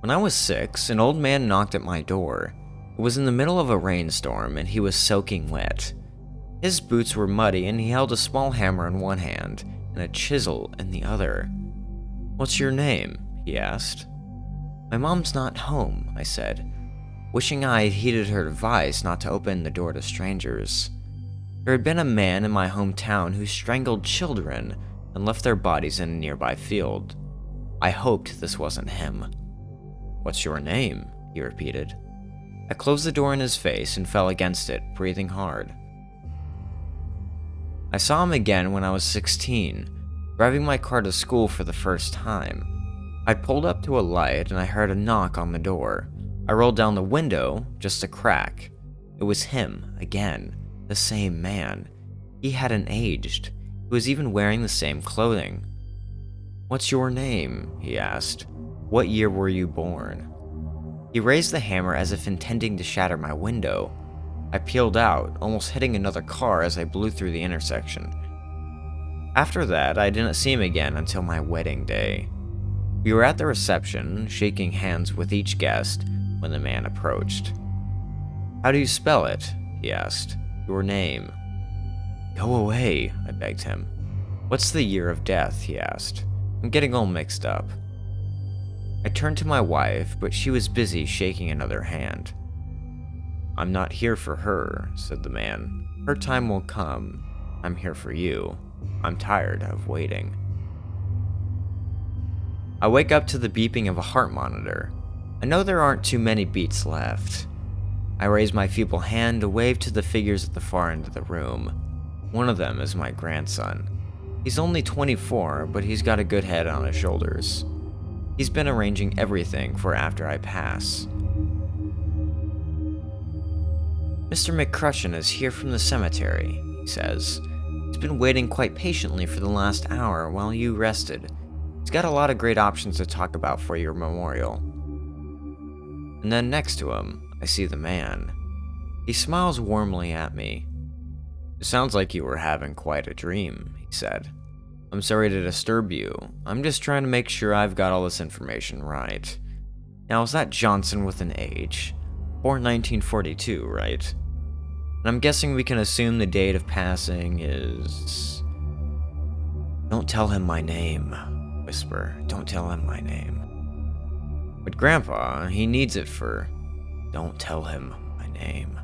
When I was 6, an old man knocked at my door. It was in the middle of a rainstorm and he was soaking wet. His boots were muddy and he held a small hammer in one hand and a chisel in the other. "What's your name?" he asked. "My mom's not home," I said, wishing I had heeded her advice not to open the door to strangers. There had been a man in my hometown who strangled children and left their bodies in a nearby field. I hoped this wasn't him. "What's your name?" he repeated. I closed the door in his face and fell against it, breathing hard. I saw him again when I was 16, driving my car to school for the first time. I pulled up to a light and I heard a knock on the door. I rolled down the window, just a crack. It was him, again, the same man. He hadn't aged. He was even wearing the same clothing. "What's your name?" he asked. "What year were you born?" He raised the hammer as if intending to shatter my window. I peeled out, almost hitting another car as I blew through the intersection. After that, I didn't see him again until my wedding day. We were at the reception, shaking hands with each guest, when the man approached. "How do you spell it?" he asked. "Your name." "Go away," I begged him. "What's the year of death?" he asked. I'm getting all mixed up. I turned to my wife, but she was busy shaking another hand. "I'm not here for her," said the man. "Her time will come. I'm here for you. I'm tired of waiting." I wake up to the beeping of a heart monitor. I know there aren't too many beats left. I raise my feeble hand to wave to the figures at the far end of the room. One of them is my grandson. He's only 24, but he's got a good head on his shoulders. He's been arranging everything for after I pass. "Mr. McCrushen is here from the cemetery," he says. "He's been waiting quite patiently for the last hour while you rested. He's got a lot of great options to talk about for your memorial." And then next to him, I see the man. He smiles warmly at me. "It sounds like you were having quite a dream," he said. "I'm sorry to disturb you. I'm just trying to make sure I've got all this information right. Now, is that Johnson with an H? Born 1942, right? And I'm guessing we can assume the date of passing is..." "Don't tell him my name," whisper. "Don't tell him my name." "But Grandpa, he needs it for..." "Don't tell him my name."